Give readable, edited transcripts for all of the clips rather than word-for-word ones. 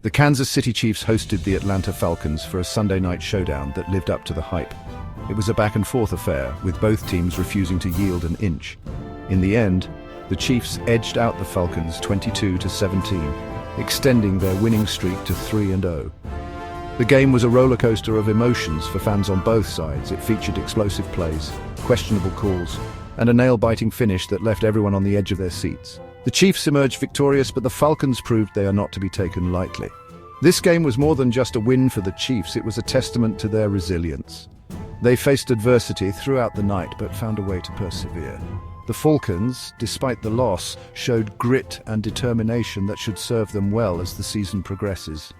The Kansas City Chiefs hosted the Atlanta Falcons for a Sunday night showdown that lived up to the hype. It was a back-and-forth affair, with both teams refusing to yield an inch. In the end, the Chiefs edged out the Falcons 22-17, extending their winning streak to 3-0. The game was a roller coaster of emotions for fans on both sides. It featured explosive plays, questionable calls, and a nail-biting finish that left everyone on the edge of their seats. The Chiefs emerged victorious, but the Falcons proved they are not to be taken lightly. This game was more than just a win for the Chiefs, it was a testament to their resilience. They faced adversity throughout the night, but found a way to persevere. The Falcons, despite the loss, showed grit and determination that should serve them well as the season progresses.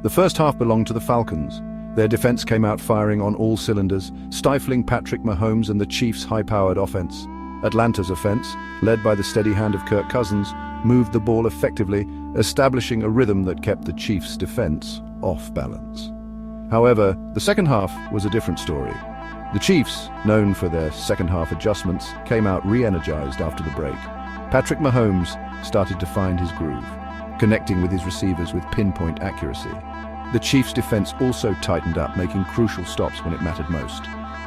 The first half belonged to the Falcons. Their defense came out firing on all cylinders, stifling Patrick Mahomes and the Chiefs' high-powered offense. Atlanta's offense, led by the steady hand of Kirk Cousins, moved the ball effectively, establishing a rhythm that kept the Chiefs' defense off balance. However, the second half was a different story. The Chiefs, known for their second-half adjustments, came out re-energized after the break. Patrick Mahomes started to find his groove, connecting with his receivers with pinpoint accuracy. The Chiefs' defense also tightened up, making crucial stops when it mattered most.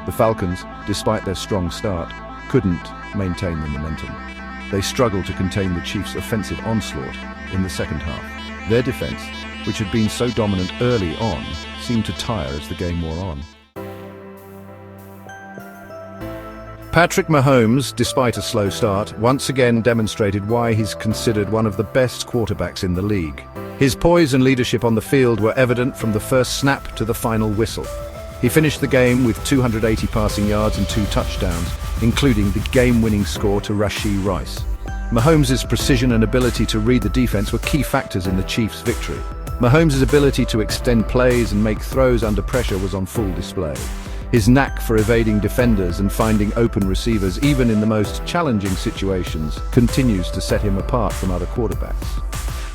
The Falcons, despite their strong start, couldn't maintain the momentum. They struggled to contain the Chiefs' offensive onslaught in the second half. Their defense, which had been so dominant early on, seemed to tire as the game wore on. Patrick Mahomes, despite a slow start, once again demonstrated why he's considered one of the best quarterbacks in the league. His poise and leadership on the field were evident from the first snap to the final whistle. He finished the game with 280 passing yards and 2 touchdowns, including the game-winning score to Rashee Rice. Mahomes' precision and ability to read the defense were key factors in the Chiefs' victory. Mahomes' ability to extend plays and make throws under pressure was on full display. His knack for evading defenders and finding open receivers, even in the most challenging situations, continues to set him apart from other quarterbacks.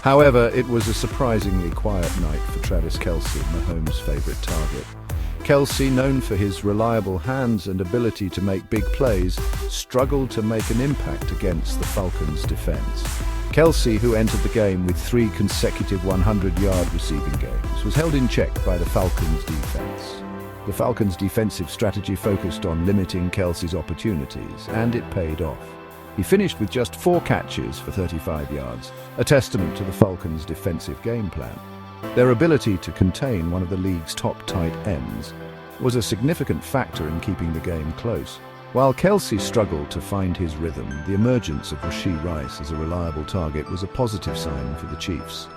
However, it was a surprisingly quiet night for Travis Kelce, Mahomes' favorite target. Kelce, known for his reliable hands and ability to make big plays, struggled to make an impact against the Falcons' defense. Kelce, who entered the game with 3 consecutive 100-yard receiving games, was held in check by the Falcons' defense. The Falcons' defensive strategy focused on limiting Kelce's opportunities, and it paid off. He finished with just 4 catches for 35 yards, a testament to the Falcons' defensive game plan. Their ability to contain one of the league's top tight ends was a significant factor in keeping the game close. While Kelce struggled to find his rhythm, the emergence of Rashee Rice as a reliable target was a positive sign for the Chiefs.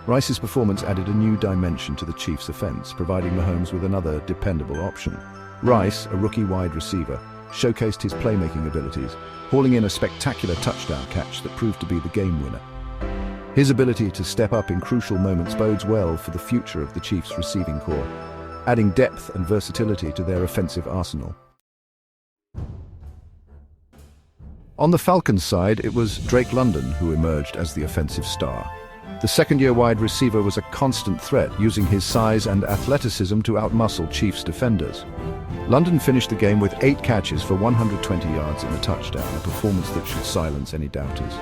Rice's performance added a new dimension to the Chiefs' offense, providing Mahomes with another dependable option. Rice, a rookie wide receiver, showcased his playmaking abilities, hauling in a spectacular touchdown catch that proved to be the game winner. His ability to step up in crucial moments bodes well for the future of the Chiefs' receiving corps, adding depth and versatility to their offensive arsenal. On the Falcons' side, it was Drake London who emerged as the offensive star. The second-year wide receiver was a constant threat, using his size and athleticism to outmuscle Chiefs defenders. London finished the game with 8 catches for 120 yards and a touchdown, a performance that should silence any doubters.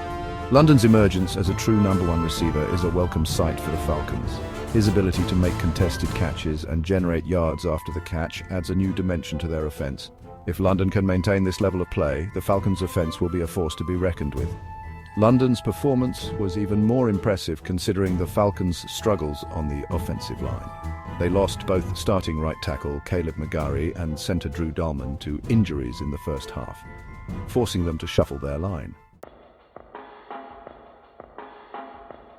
London's emergence as a true number 1 receiver is a welcome sight for the Falcons. His ability to make contested catches and generate yards after the catch adds a new dimension to their offense. If London can maintain this level of play, the Falcons' offense will be a force to be reckoned with. London's performance was even more impressive considering the Falcons' struggles on the offensive line. They lost both starting right tackle Caleb McGarry and center Drew Dahlman to injuries in the first half, forcing them to shuffle their line.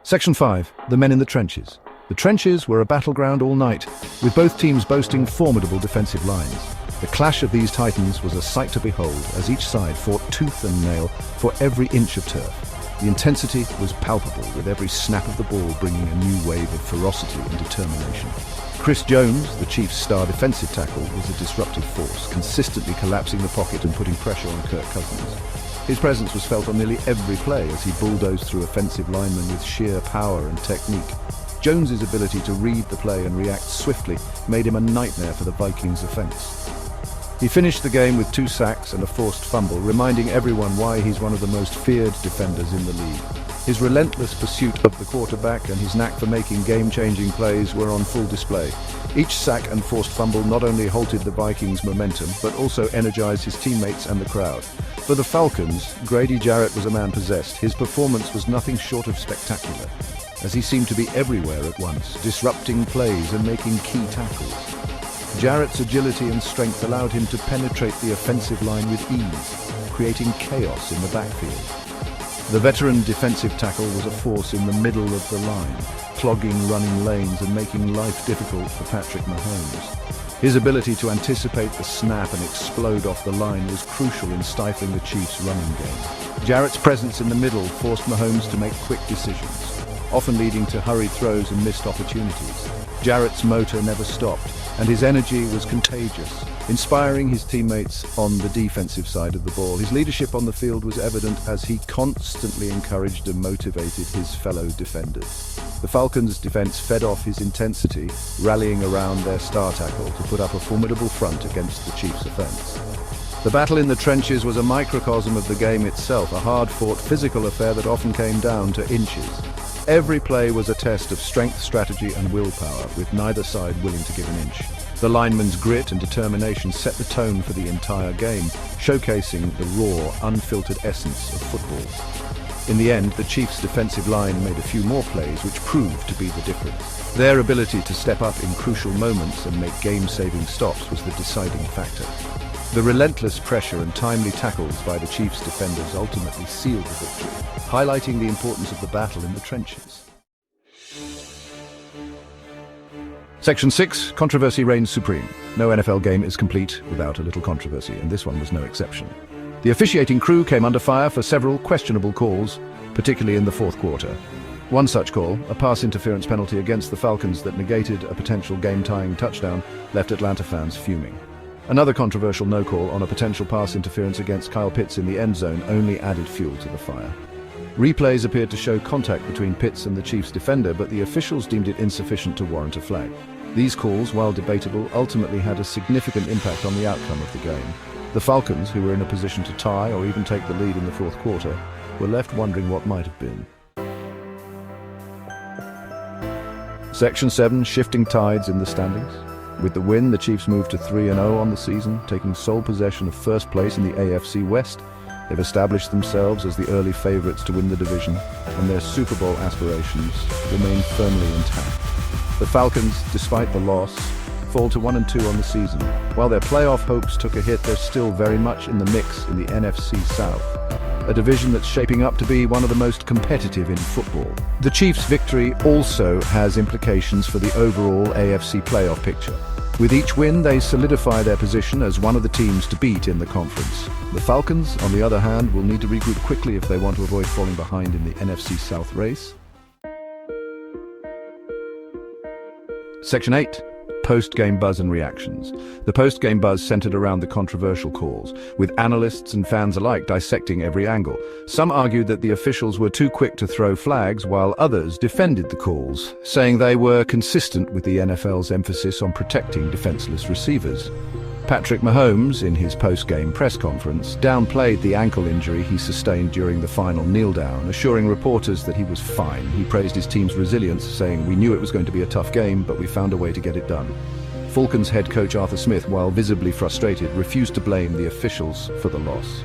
Section 5. The men in the trenches. The trenches were a battleground all night, with both teams boasting formidable defensive lines. The clash of these titans was a sight to behold as each side fought tooth and nail for every inch of turf. The intensity was palpable, with every snap of the ball bringing a new wave of ferocity and determination. Chris Jones, the Chiefs' star defensive tackle, was a disruptive force, consistently collapsing the pocket and putting pressure on Kirk Cousins. His presence was felt on nearly every play as he bulldozed through offensive linemen with sheer power and technique. Jones's ability to read the play and react swiftly made him a nightmare for the Vikings' offense. He finished the game with 2 sacks and a forced fumble, reminding everyone why he's one of the most feared defenders in the league. His relentless pursuit of the quarterback and his knack for making game-changing plays were on full display. Each sack and forced fumble not only halted the Vikings' momentum, but also energized his teammates and the crowd. For the Falcons, Grady Jarrett was a man possessed. His performance was nothing short of spectacular, as he seemed to be everywhere at once, disrupting plays and making key tackles. Jarrett's agility and strength allowed him to penetrate the offensive line with ease, creating chaos in the backfield. The veteran defensive tackle was a force in the middle of the line, clogging running lanes and making life difficult for Patrick Mahomes. His ability to anticipate the snap and explode off the line was crucial in stifling the Chiefs' running game. Jarrett's presence in the middle forced Mahomes to make quick decisions, often leading to hurried throws and missed opportunities. Jarrett's motor never stopped, and his energy was contagious, inspiring his teammates on the defensive side of the ball. His leadership on the field was evident as he constantly encouraged and motivated his fellow defenders. The Falcons' defense fed off his intensity, rallying around their star tackle to put up a formidable front against the Chiefs' offense. The battle in the trenches was a microcosm of the game itself, a hard-fought physical affair that often came down to inches. Every play was a test of strength, strategy, and willpower, with neither side willing to give an inch. The linemen's grit and determination set the tone for the entire game, showcasing the raw, unfiltered essence of football. In the end, the Chiefs' defensive line made a few more plays which proved to be the difference. Their ability to step up in crucial moments and make game-saving stops was the deciding factor. The relentless pressure and timely tackles by the Chiefs' defenders ultimately sealed the victory, highlighting the importance of the battle in the trenches. Section 6, controversy reigns supreme. No NFL game is complete without a little controversy, and this one was no exception. The officiating crew came under fire for several questionable calls, particularly in the fourth quarter. One such call, a pass interference penalty against the Falcons that negated a potential game-tying touchdown, left Atlanta fans fuming. Another controversial no-call on a potential pass interference against Kyle Pitts in the end zone only added fuel to the fire. Replays appeared to show contact between Pitts and the Chiefs' defender, but the officials deemed it insufficient to warrant a flag. These calls, while debatable, ultimately had a significant impact on the outcome of the game. The Falcons, who were in a position to tie or even take the lead in the fourth quarter, were left wondering what might have been. Section 7, shifting tides in the standings. With the win, the Chiefs moved to 3-0 on the season, taking sole possession of first place in the AFC West. They've established themselves as the early favorites to win the division, and their Super Bowl aspirations remain firmly intact. The Falcons, despite the loss, fall to 1-2 on the season. While their playoff hopes took a hit, they're still very much in the mix in the NFC South, a division that's shaping up to be one of the most competitive in football. The Chiefs' victory also has implications for the overall AFC playoff picture. With each win, they solidify their position as one of the teams to beat in the conference. The Falcons, on the other hand, will need to regroup quickly if they want to avoid falling behind in the NFC South race. Section 8. Post-game buzz and reactions. The post-game buzz centered around the controversial calls, with analysts and fans alike dissecting every angle. Some argued that the officials were too quick to throw flags, while others defended the calls, saying they were consistent with the NFL's emphasis on protecting defenseless receivers. Patrick Mahomes, in his post-game press conference, downplayed the ankle injury he sustained during the final kneel-down, assuring reporters that he was fine. He praised his team's resilience, saying, "We knew it was going to be a tough game, but we found a way to get it done." Falcons head coach Arthur Smith, while visibly frustrated, refused to blame the officials for the loss.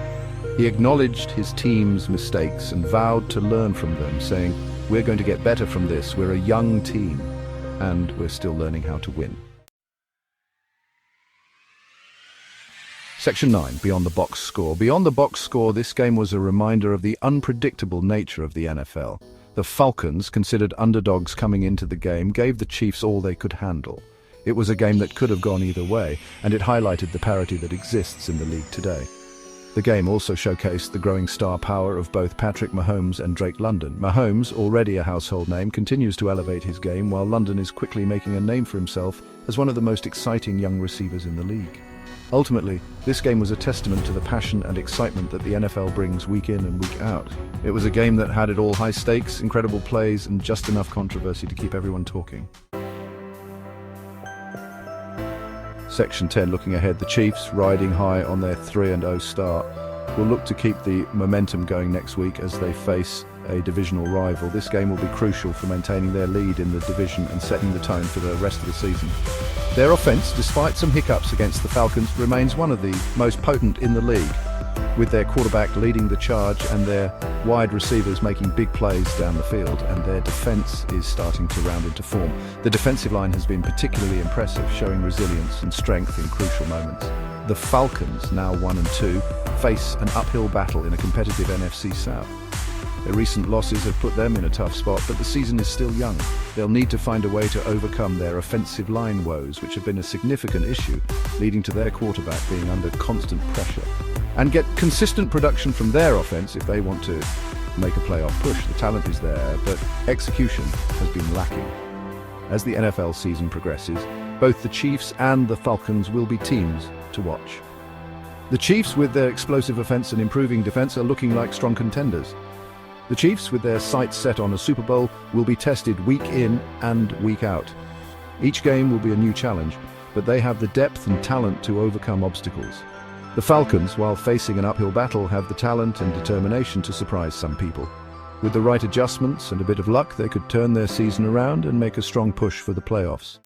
He acknowledged his team's mistakes and vowed to learn from them, saying, "We're going to get better from this. We're a young team, and we're still learning how to win." Section 9, Beyond the Box Score. Beyond the box score, this game was a reminder of the unpredictable nature of the NFL. The Falcons, considered underdogs coming into the game, gave the Chiefs all they could handle. It was a game that could have gone either way, and it highlighted the parity that exists in the league today. The game also showcased the growing star power of both Patrick Mahomes and Drake London. Mahomes, already a household name, continues to elevate his game, while London is quickly making a name for himself as one of the most exciting young receivers in the league. Ultimately, this game was a testament to the passion and excitement that the NFL brings week in and week out. It was a game that had it all: high stakes, incredible plays, and just enough controversy to keep everyone talking. Section 10, looking ahead, the Chiefs, riding high on their 3-0 start, will look to keep the momentum going next week as they face a divisional rival, this game will be crucial for maintaining their lead in the division and setting the tone for the rest of the season. Their offense, despite some hiccups against the Falcons, remains one of the most potent in the league, with their quarterback leading the charge and their wide receivers making big plays down the field, and their defense is starting to round into form. The defensive line has been particularly impressive, showing resilience and strength in crucial moments. The Falcons, now 1-2, face an uphill battle in a competitive NFC South. Their recent losses have put them in a tough spot, but the season is still young. They'll need to find a way to overcome their offensive line woes, which have been a significant issue, leading to their quarterback being under constant pressure, and get consistent production from their offense if they want to make a playoff push. The talent is there, but execution has been lacking. As the NFL season progresses, both the Chiefs and the Falcons will be teams to watch. The Chiefs, with their explosive offense and improving defense, are looking like strong contenders. The Chiefs, with their sights set on a Super Bowl, will be tested week in and week out. Each game will be a new challenge, but they have the depth and talent to overcome obstacles. The Falcons, while facing an uphill battle, have the talent and determination to surprise some people. With the right adjustments and a bit of luck, they could turn their season around and make a strong push for the playoffs.